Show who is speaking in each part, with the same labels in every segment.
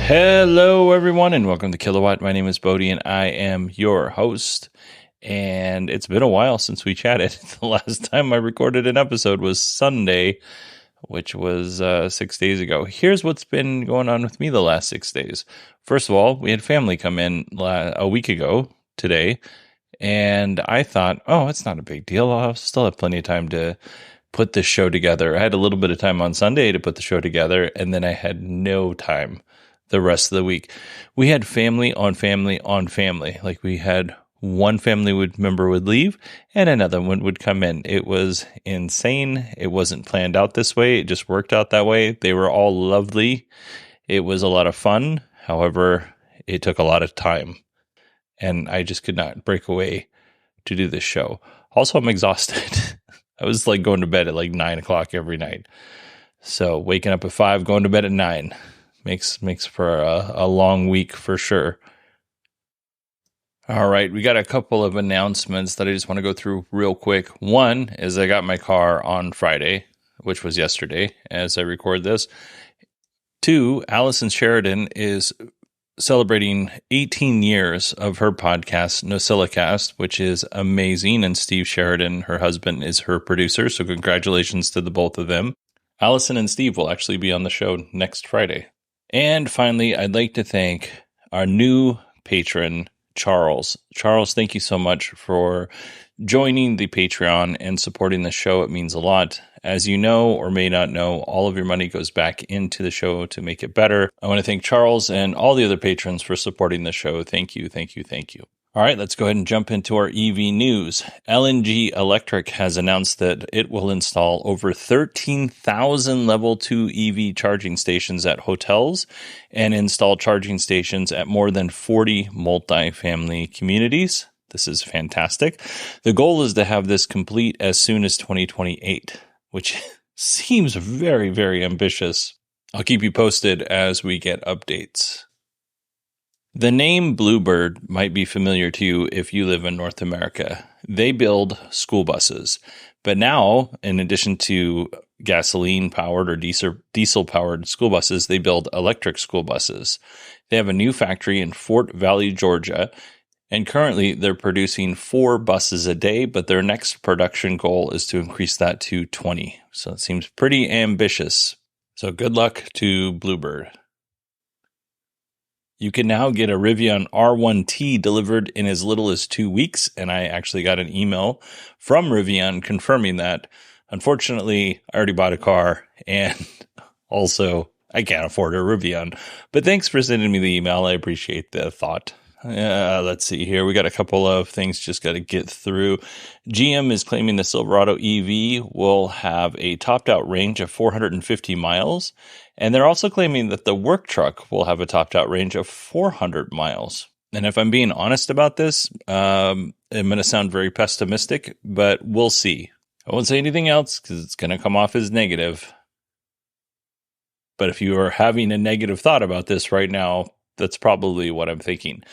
Speaker 1: Hello, everyone, and welcome to Kilowatt. My name is Bodie, and I am your host. And it's been a while since we chatted. The last time I recorded an episode was Sunday, which was 6 days ago. Here's what's been going on with me the last 6 days. First of all, we had family come in a week ago today, and I thought, oh, it's not a big deal. I'll still have plenty of time to put this show together. I had a little bit of time on Sunday to put the show together, and then I had no time the rest of the week. We had family on family on family. Like, we had one family member would leave and another one would come in. It was insane. It wasn't planned out this way. It just worked out that way. They were all lovely. It was a lot of fun. However, it took a lot of time, and I just could not break away to do this show. Also, I'm exhausted. I was like going to bed at like 9 o'clock every night. So waking up at 5, going to bed at 9. Makes for a long week for sure. All right, we got a couple of announcements that I just want to go through real quick. One is I got my car on Friday, which was yesterday as I record this. 2, Allison Sheridan is celebrating 18 years of her podcast, NosillaCast, which is amazing. And Steve Sheridan, her husband, is her producer. So congratulations to the both of them. Allison and Steve will actually be on the show next Friday. And finally, I'd like to thank our new patron, Charles. Charles, thank you so much for joining the Patreon and supporting the show. It means a lot. As you know or may not know, all of your money goes back into the show to make it better. I want to thank Charles and all the other patrons for supporting the show. Thank you, thank you, thank you. All right, let's go ahead and jump into our EV news. LNG Electric has announced that it will install over 13,000 level 2 EV charging stations at hotels and install charging stations at more than 40 multifamily communities. This is fantastic. The goal is to have this complete as soon as 2028, which seems very, very ambitious. I'll keep you posted as we get updates. The name Bluebird might be familiar to you if you live in North America. They build school buses. But now, in addition to gasoline-powered or diesel-powered school buses, they build electric school buses. They have a new factory in Fort Valley, Georgia, and currently they're producing 4 buses a day, but their next production goal is to increase that to 20. So it seems pretty ambitious. So good luck to Bluebird. You can now get a Rivian R1T delivered in as little as 2 weeks, and I actually got an email from Rivian confirming that. Unfortunately, I already bought a car, and also I can't afford a Rivian. But thanks for sending me the email. I appreciate the thought. Let's see here. We got a couple of things just got to get through. GM is claiming the Silverado EV will have a topped out range of 450 miles. And they're also claiming that the work truck will have a topped out range of 400 miles. And if I'm being honest about this, I'm going to sound very pessimistic, but we'll see. I won't say anything else because it's going to come off as negative. But if you are having a negative thought about this right now, that's probably what I'm thinking.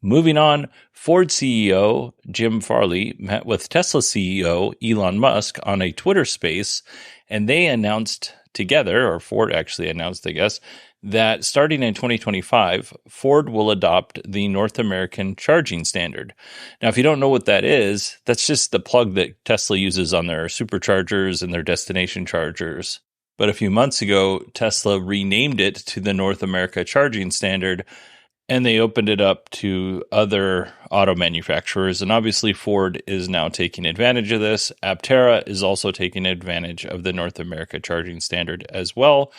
Speaker 1: Moving on, Ford CEO Jim Farley met with Tesla CEO Elon Musk on a Twitter space, and they announced together, or Ford actually announced, I guess, that starting in 2025, Ford will adopt the North American charging standard. Now, if you don't know what that is, that's just the plug that Tesla uses on their superchargers and their destination chargers. But a few months ago, Tesla renamed it to the North America Charging Standard, and they opened it up to other auto manufacturers. And obviously, Ford is now taking advantage of this. Aptera is also taking advantage of the North America Charging Standard as well.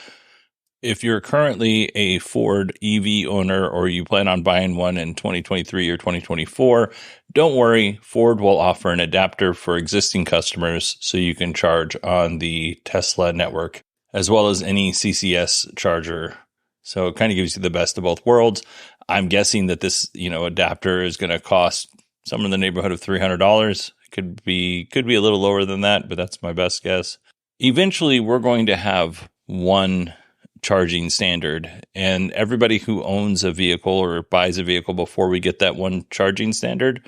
Speaker 1: If you're currently a Ford EV owner or you plan on buying one in 2023 or 2024, don't worry. Ford will offer an adapter for existing customers so you can charge on the Tesla network as well as any CCS charger. So it kind of gives you the best of both worlds. I'm guessing that this, adapter is going to cost somewhere in the neighborhood of $300. Could be a little lower than that, but that's my best guess. Eventually, we're going to have one charging standard, and everybody who owns a vehicle or buys a vehicle before we get that one charging standard,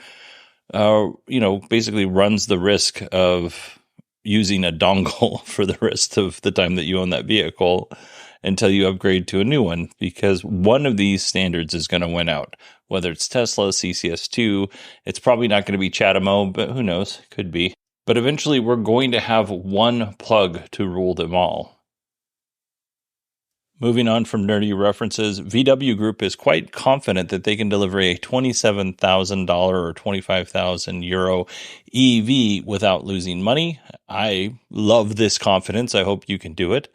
Speaker 1: basically runs the risk of using a dongle for the rest of the time that you own that vehicle. until you upgrade to a new one, because one of these standards is going to win out. Whether it's Tesla, CCS2, it's probably not going to be CHAdeMO, but who knows? Could be. But eventually we're going to have one plug to rule them all. Moving on from nerdy references, VW Group is quite confident that they can deliver a $27,000 or €25,000 EV without losing money. I love this confidence. I hope you can do it.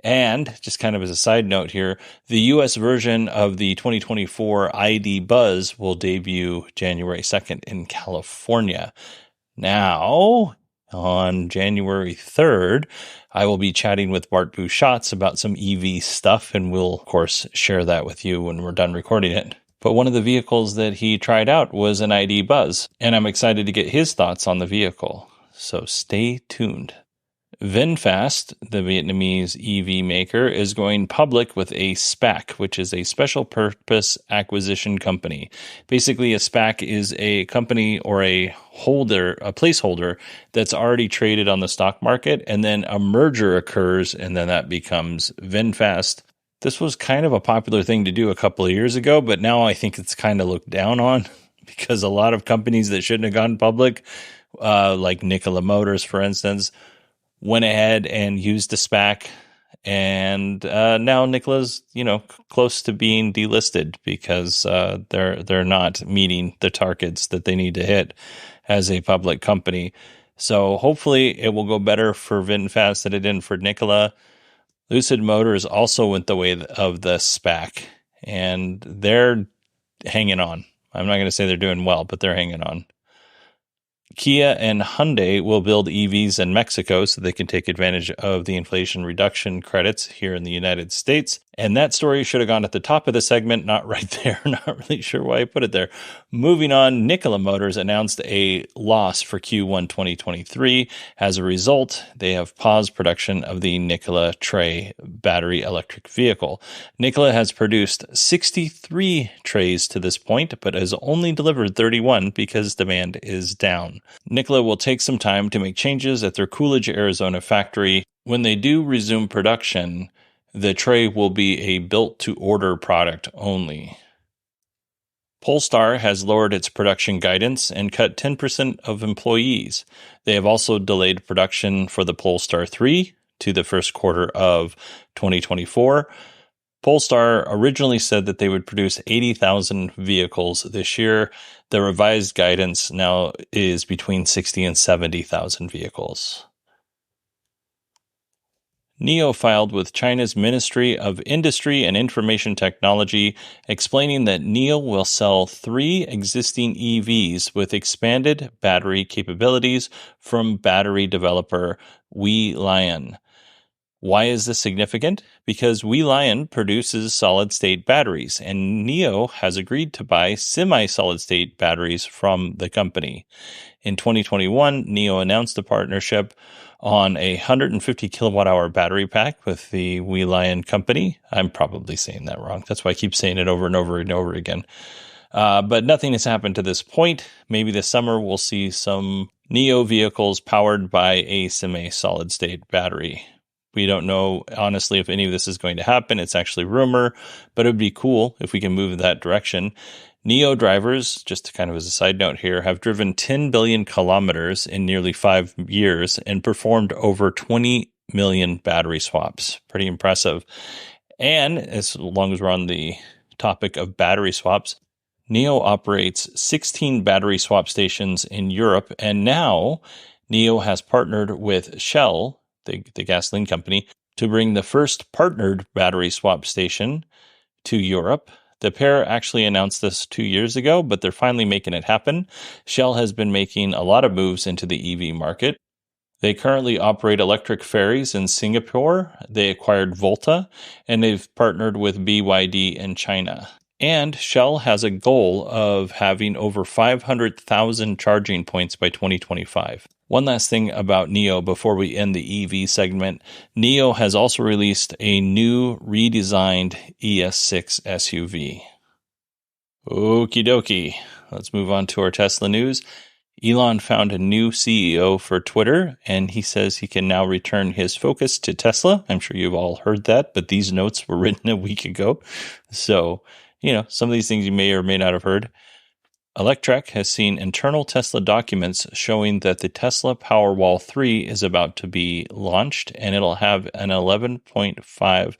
Speaker 1: And just kind of as a side note here, the US version of the 2024 ID Buzz will debut January 2nd in California. Now, on January 3rd, I will be chatting with Bart Busschots about some EV stuff, and we'll, of course, share that with you when we're done recording it. But one of the vehicles that he tried out was an ID Buzz, and I'm excited to get his thoughts on the vehicle. So stay tuned. VinFast, the Vietnamese EV maker, is going public with a SPAC, which is a special purpose acquisition company. Basically, a SPAC is a company or a placeholder that's already traded on the stock market, and then a merger occurs, and then that becomes VinFast. This was kind of a popular thing to do a couple of years ago, but now I think it's kind of looked down on because a lot of companies that shouldn't have gone public, like Nikola Motors, for instance, went ahead and used a SPAC, and now Nikola's, close to being delisted because they're not meeting the targets that they need to hit as a public company. So hopefully it will go better for VinFast than it did for Nikola. Lucid Motors also went the way of the SPAC, and they're hanging on. I'm not going to say they're doing well, but they're hanging on. Kia and Hyundai will build EVs in Mexico so they can take advantage of the Inflation Reduction credits here in the United States. And that story should have gone at the top of the segment, not right there. Not really sure why I put it there. Moving on, Nikola Motors announced a loss for Q1 2023. As a result, they have paused production of the Nikola Tre battery electric vehicle. Nikola has produced 63 trays to this point, but has only delivered 31 because demand is down. Nikola will take some time to make changes at their Coolidge, Arizona factory. When they do resume production, the Tre will be a built-to-order product only. Polestar has lowered its production guidance and cut 10% of employees. They have also delayed production for the Polestar 3 to the first quarter of 2024. Polestar originally said that they would produce 80,000 vehicles this year. The revised guidance now is between 60 and 70,000 vehicles. NIO filed with China's Ministry of Industry and Information Technology, explaining that NIO will sell 3 existing EVs with expanded battery capabilities from battery developer WeLion. Why is this significant? Because WeLion produces solid-state batteries, and NIO has agreed to buy semi-solid-state batteries from the company. In 2021, NIO announced a partnership on a 150 kilowatt-hour battery pack with the WeLion company. I'm probably saying that wrong. That's why I keep saying it over and over and over again. But nothing has happened to this point. Maybe this summer we'll see some NIO vehicles powered by a semi-solid-state battery. We don't know, honestly, if any of this is going to happen. It's actually rumor, but it would be cool if we can move in that direction. NIO drivers, just kind of as a side note here, have driven 10 billion kilometers in nearly 5 years and performed over 20 million battery swaps. Pretty impressive. And as long as we're on the topic of battery swaps, NIO operates 16 battery swap stations in Europe, and now NIO has partnered with Shell, the gasoline company, to bring the first partnered battery swap station to Europe. The pair actually announced this 2 years ago, but they're finally making it happen. Shell has been making a lot of moves into the EV market. They currently operate electric ferries in Singapore. They acquired Volta, and they've partnered with BYD in China. And Shell has a goal of having over 500,000 charging points by 2025. One last thing about NIO before we end the EV segment. NIO has also released a new redesigned ES6 SUV. Okie dokie. Let's move on to our Tesla news. Elon found a new CEO for Twitter, and he says he can now return his focus to Tesla. I'm sure you've all heard that, but these notes were written a week ago. So, some of these things you may or may not have heard. Electrek has seen internal Tesla documents showing that the Tesla Powerwall 3 is about to be launched, and it'll have an 11.5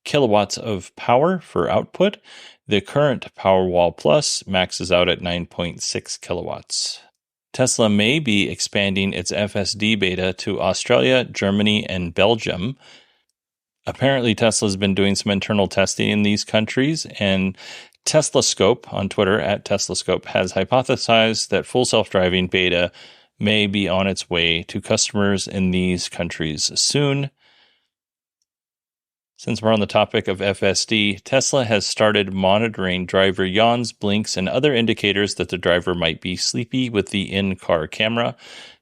Speaker 1: kilowatts of power for output. The current Powerwall Plus maxes out at 9.6 kilowatts. Tesla may be expanding its FSD beta to Australia, Germany, and Belgium. Apparently, Tesla's been doing some internal testing in these countries, and TeslaScope on Twitter at TeslaScope has hypothesized that full self-driving beta may be on its way to customers in these countries soon. Since we're on the topic of FSD, Tesla has started monitoring driver yawns, blinks, and other indicators that the driver might be sleepy with the in-car camera.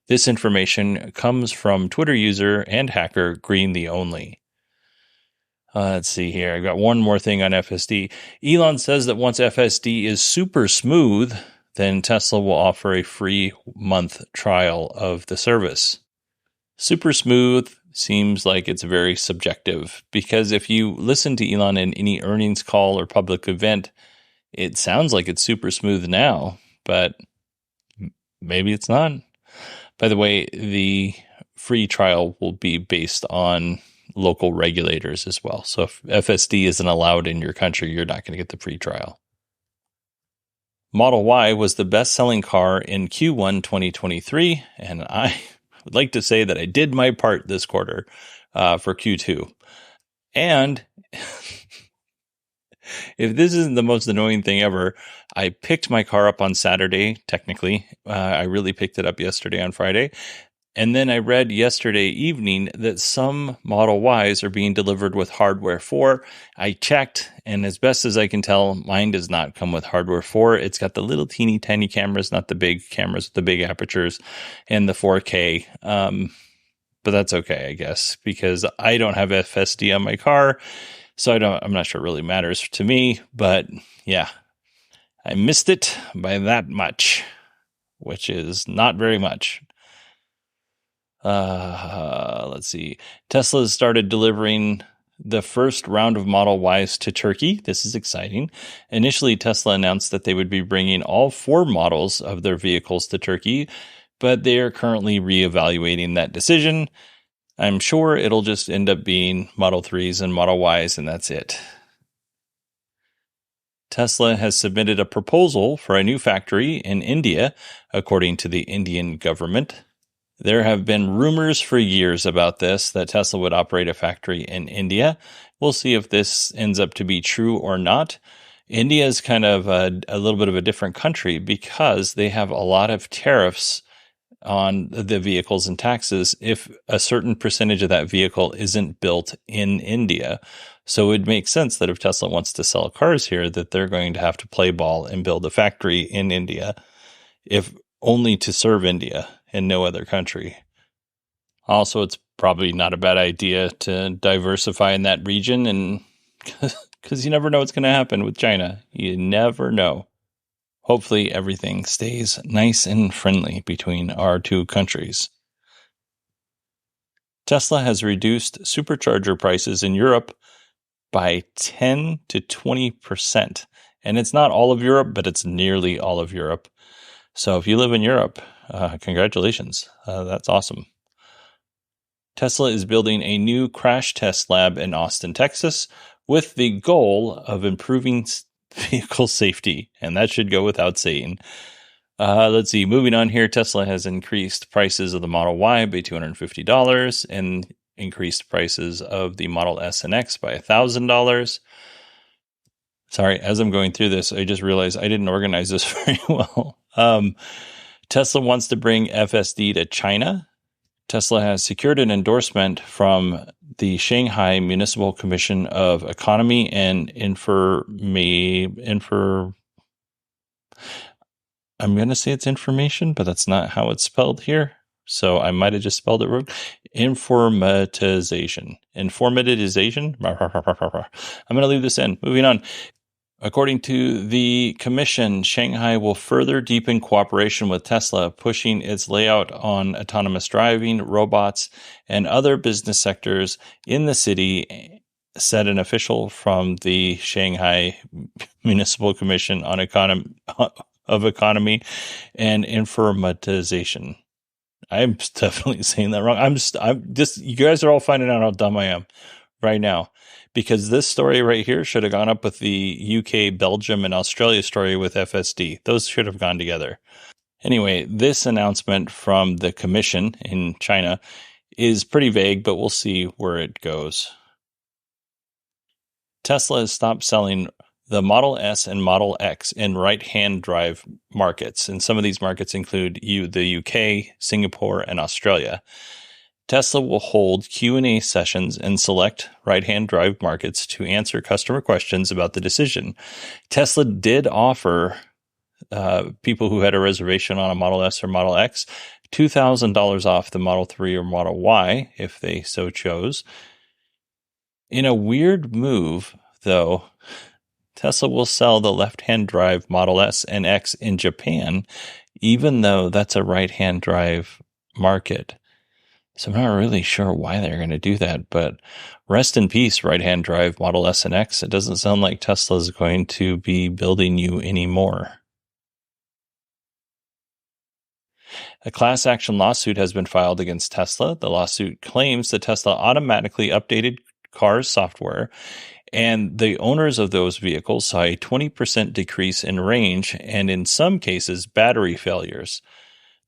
Speaker 1: This information comes from Twitter user and hacker Green the Only. Let's see here. I've got one more thing on FSD. Elon says that once FSD is super smooth, then Tesla will offer a free month trial of the service. Super smooth seems like it's very subjective, because if you listen to Elon in any earnings call or public event, it sounds like it's super smooth now, but maybe it's not. By the way, the free trial will be based on local regulators as well. So if FSD isn't allowed in your country, you're not going to get the free trial. Model Y was the best-selling car in Q1 2023, and I would like to say that I did my part this quarter for Q2. And if this isn't the most annoying thing ever, I picked my car up on Saturday, technically. I really picked it up yesterday on Friday. And then I read yesterday evening that some Model Ys are being delivered with hardware 4. I checked, and as best as I can tell, mine does not come with hardware 4. It's got the little teeny tiny cameras, not the big cameras with the big apertures, and the 4K. But that's okay, I guess, because I don't have FSD on my car, so I'm not sure it really matters to me. But yeah, I missed it by that much, which is not very much. Let's see. Tesla has started delivering the first round of Model Ys to Turkey. This is exciting. Initially, Tesla announced that they would be bringing all 4 models of their vehicles to Turkey, but they are currently reevaluating that decision. I'm sure it'll just end up being Model 3s and Model Ys, and that's it. Tesla has submitted a proposal for a new factory in India, according to the Indian government. There have been rumors for years about this, that Tesla would operate a factory in India. We'll see if this ends up to be true or not. India is kind of a little bit of a different country because they have a lot of tariffs on the vehicles and taxes if a certain percentage of that vehicle isn't built in India. So it makes sense that if Tesla wants to sell cars here, that they're going to have to play ball and build a factory in India, if only to serve India and no other country. Also, it's probably not a bad idea to diversify in that region, and because you never know what's going to happen with China. You never know. Hopefully, everything stays nice and friendly between our two countries. Tesla has reduced supercharger prices in Europe by 10 to 20%. And it's not all of Europe, but it's nearly all of Europe. So if you live in Europe, congratulations. That's awesome. Tesla is building a new crash test lab in Austin, Texas, with the goal of improving vehicle safety. And that should go without saying. Let's see. Moving on here, Tesla has increased prices of the Model Y by $250 and increased prices of the Model S and X by $1,000. Sorry, as I'm going through this, I just realized I didn't organize this very well. Tesla wants to bring FSD to China. Tesla has secured an endorsement from the Shanghai Municipal Commission of Economy and I'm going to say it's information, but that's not how it's spelled here. So I might have just spelled it wrong. Informatization. I'm going to leave this in. Moving on. According to the commission, Shanghai will further deepen cooperation with Tesla, pushing its layout on autonomous driving, robots, and other business sectors in the city, said an official from the Shanghai Municipal Commission on Economy and Informatization. I'm definitely saying that wrong. I'm just, you guys are all finding out how dumb I am right now, because this story right here should have gone up with the UK, Belgium, and Australia story with FSD. Those should have gone together. Anyway, this announcement from the commission in China is pretty vague, but we'll see where it goes. Tesla has stopped selling the Model S and Model X in right-hand drive markets, and some of these markets include the UK, Singapore, and Australia. Tesla will hold Q&A sessions in select right-hand drive markets to answer customer questions about the decision. Tesla did offer people who had a reservation on a Model S or Model X $2,000 off the Model 3 or Model Y if they so chose. In a weird move, though, Tesla will sell the left-hand drive Model S and X in Japan, even though that's a right-hand drive market. So I'm not really sure why they're going to do that, but rest in peace, right-hand drive Model S and X. It doesn't sound like Tesla is going to be building you anymore. A class action lawsuit has been filed against Tesla. The lawsuit claims that Tesla automatically updated cars' software, and the owners of those vehicles saw a 20% decrease in range and, in some cases, battery failures.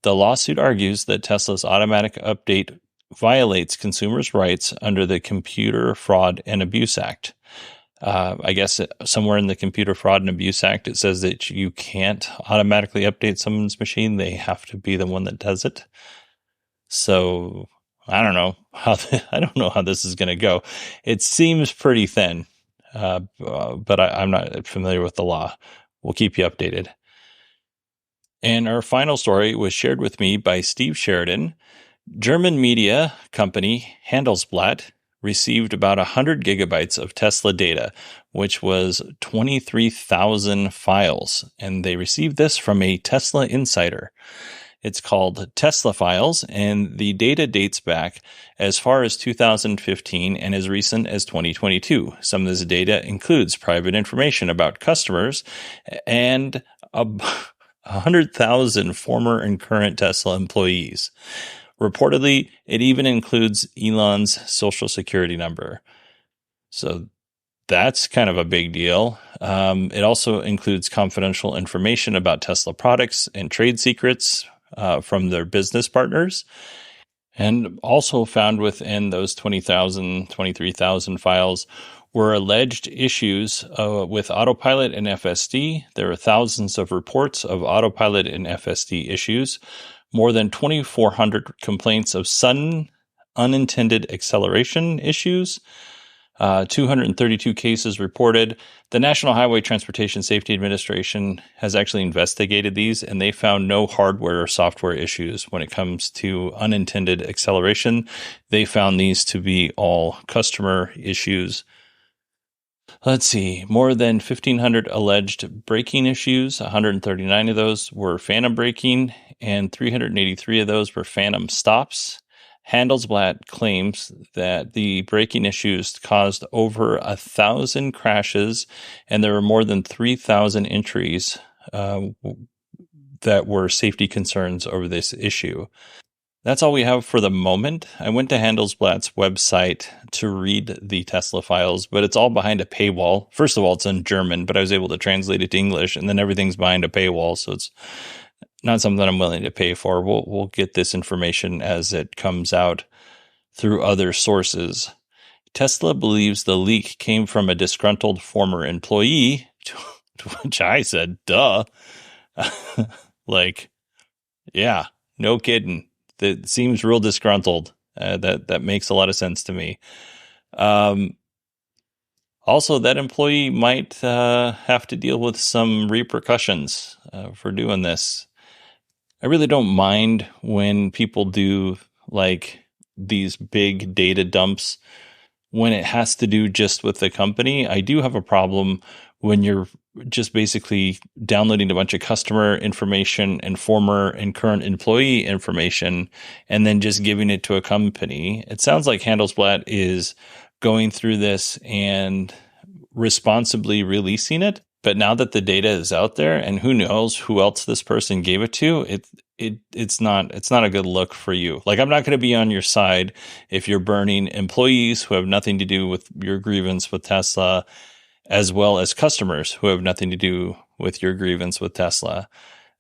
Speaker 1: The lawsuit argues that Tesla's automatic update violates consumers' rights under the Computer Fraud and Abuse Act. I guess somewhere in the Computer Fraud and Abuse Act, it says that you can't automatically update someone's machine. They have to be the one that does it. So I don't know how this is going to go. It seems pretty thin, but I'm not familiar with the law. We'll keep you updated. And our final story was shared with me by Steve Sheridan. German media company Handelsblatt received about 100 gigabytes of Tesla data, which was 23,000 files. And they received this from a Tesla insider. It's called Tesla Files, and the data dates back as far as 2015 and as recent as 2022. Some of this data includes private information about customers and 100,000 former and current Tesla employees. Reportedly, it even includes Elon's social security number. So that's kind of a big deal. It also includes confidential information about Tesla products and trade secrets from their business partners. And also found within those 23,000 files were alleged issues with Autopilot and FSD. There are thousands of reports of Autopilot and FSD issues, more than 2,400 complaints of sudden unintended acceleration issues, 232 cases reported. The National Highway Transportation Safety Administration has actually investigated these, and they found no hardware or software issues when it comes to unintended acceleration. They found these to be all customer issues. Let's see, more than 1,500 alleged braking issues. 139 of those were phantom braking, and 383 of those were phantom stops. Handelsblatt claims that the braking issues caused over 1,000 crashes, and there were more than 3,000 entries that were safety concerns over this issue. That's all we have for the moment. I went to Handelsblatt's website to read the Tesla files, but it's all behind a paywall. First of all, it's in German, but I was able to translate it to English, and then everything's behind a paywall, so it's not something I'm willing to pay for. We'll get this information as it comes out through other sources. Tesla believes the leak came from a disgruntled former employee, to which I said, duh. Yeah, no kidding. That seems real disgruntled. That makes a lot of sense to me. Also, that employee might have to deal with some repercussions for doing this. I really don't mind when people do these big data dumps when it has to do just with the company. I do have a problem when you're just basically downloading a bunch of customer information and former and current employee information and then just giving it to a company. It sounds like Handelsblatt is going through this and responsibly releasing it. But now that the data is out there, and who knows who else this person gave it to, it's not a good look for you. Like, I'm not going to be on your side if you're burning employees who have nothing to do with your grievance with Tesla, as well as customers who have nothing to do with your grievance with Tesla.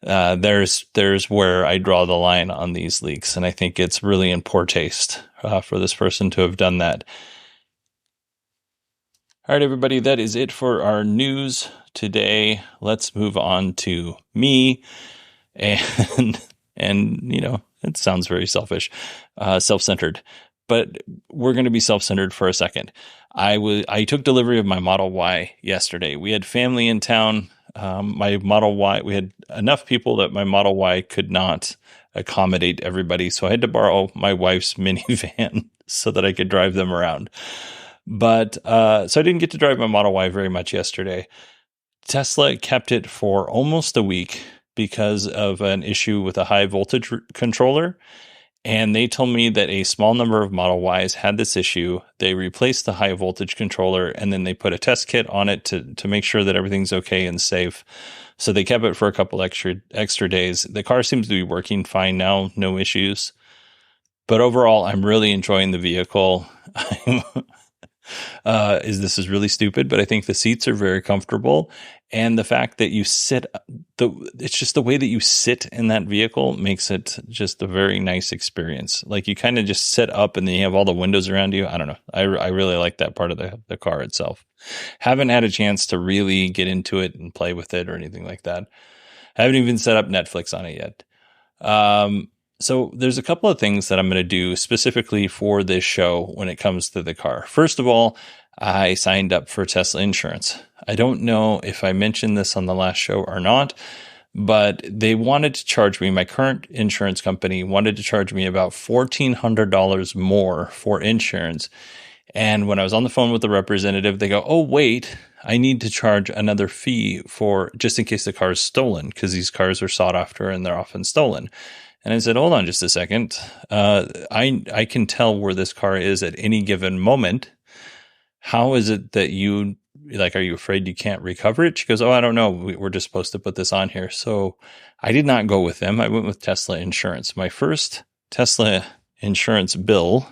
Speaker 1: There's where I draw the line on these leaks, and I think it's really in poor taste for this person to have done that. All right, everybody, that is it for our news today. Let's move on to me. And you know, it sounds very selfish, self-centered, but we're going to be self-centered for a second. I took delivery of my Model Y yesterday. We had family in town. My Model Y, we had enough people that my Model Y could not accommodate everybody. So I had to borrow my wife's minivan so that I could drive them around. But so I didn't get to drive my Model Y very much yesterday. Tesla kept it for almost a week because of an issue with a high voltage controller. And they told me that a small number of Model Ys had this issue. They replaced the high voltage controller, and then they put a test kit on it to make sure that everything's okay and safe. So they kept it for a couple extra days. The car seems to be working fine now, no issues. But overall, I'm really enjoying the vehicle. This is really stupid, but I think the seats are very comfortable. And the fact that you it's just the way that you sit in that vehicle makes it just a very nice experience. Like, you kind of just sit up and then you have all the windows around you. I don't know. I really like that part of the car itself. Haven't had a chance to really get into it and play with it or anything like that. I haven't even set up Netflix on it yet. So there's a couple of things that I'm going to do specifically for this show when it comes to the car. First of all, I signed up for Tesla insurance. I don't know if I mentioned this on the last show or not, but they wanted to charge me, my current insurance company wanted to charge me about $1,400 more for insurance. And when I was on the phone with the representative, they go, "Oh, wait, I need to charge another fee for just in case the car is stolen," because these cars are sought after and they're often stolen. And I said, "Hold on just a second. I can tell where this car is at any given moment. How is it that you, like, are you afraid you can't recover it?" She goes, "Oh, I don't know. We're just supposed to put this on here." So I did not go with them. I went with Tesla Insurance. My first Tesla insurance bill,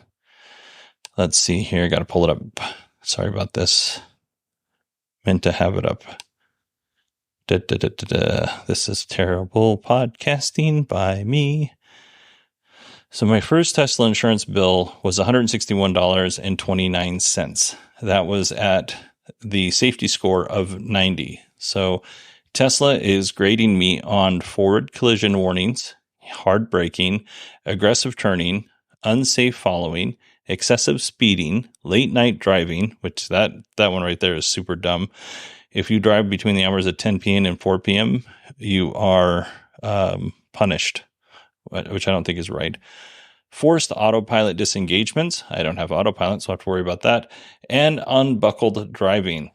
Speaker 1: let's see here. I got to pull it up. Sorry about this. Meant to have it up. This is terrible podcasting by me. So my first Tesla insurance bill was $161.29. That was at the safety score of 90. So Tesla is grading me on forward collision warnings, hard braking, aggressive turning, unsafe following, excessive speeding, late night driving, which that one right there is super dumb. If you drive between the hours of 10 p.m. and 4 p.m., you are punished, which I don't think is right. Forced autopilot disengagements. I don't have autopilot, so I have to worry about that. And unbuckled driving.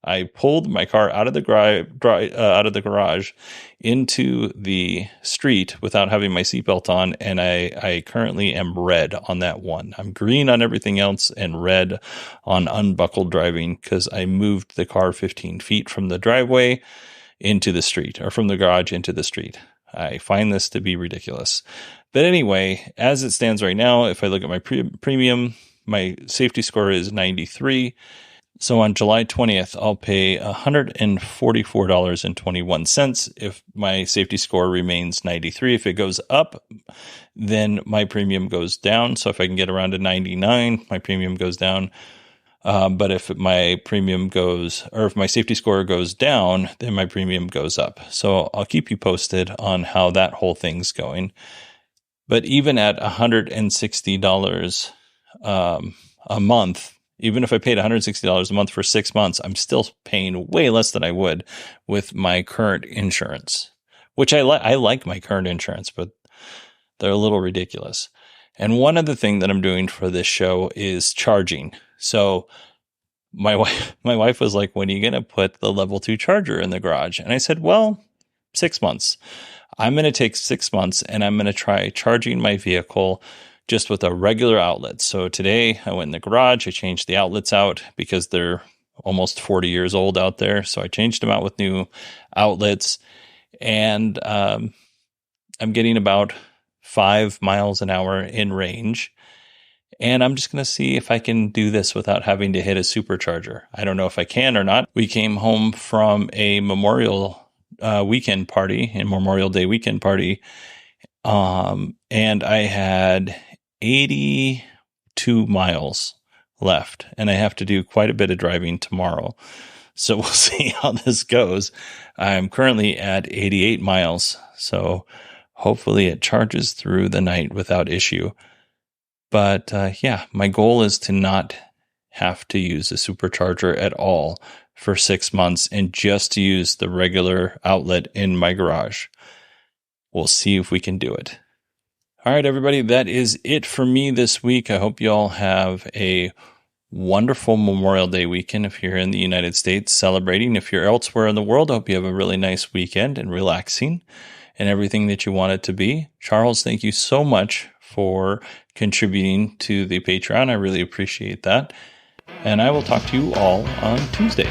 Speaker 1: I pulled my car out of the garage into the street without having my seatbelt on, and I currently am red on that one. I'm green on everything else and red on unbuckled driving because I moved the car 15 feet from the driveway into the street, or from the garage into the street. I find this to be ridiculous. But anyway, as it stands right now, if I look at my premium, my safety score is 93. So on July 20th, I'll pay $144.21 if my safety score remains 93. If it goes up, then my premium goes down. So if I can get around to 99, my premium goes down. But if my premium goes, or if my safety score goes down, then my premium goes up. So I'll keep you posted on how that whole thing's going. But even at $160 a month, even if I paid $160 a month for 6 months, I'm still paying way less than I would with my current insurance, which I like my current insurance, but they're a little ridiculous. And one other thing that I'm doing for this show is charging. So my wife was like, when are you going to put the level 2 charger in the garage? And I said, well, 6 months. I'm going to take 6 months and I'm going to try charging my vehicle just with a regular outlet. So today I went in the garage, I changed the outlets out because they're almost 40 years old out there. So I changed them out with new outlets, and I'm getting about 5 miles an hour in range. And I'm just going to see if I can do this without having to hit a supercharger. I don't know if I can or not. We came home from a Memorial weekend party, and Memorial Day weekend party, and I had 82 miles left, and I have to do quite a bit of driving tomorrow. So we'll see how this goes. I'm currently at 88 miles, so hopefully it charges through the night without issue. But yeah, my goal is to not have to use a supercharger at all for 6 months and just to use the regular outlet in my garage. We'll see if we can do it. All right, everybody, that is it for me this week. I hope you all have a wonderful Memorial Day weekend if you're in the United States celebrating. If you're elsewhere in the world, I hope you have a really nice weekend and relaxing and everything that you want it to be. Charles, thank you so much for contributing to the Patreon. I really appreciate that. And I will talk to you all on Tuesday.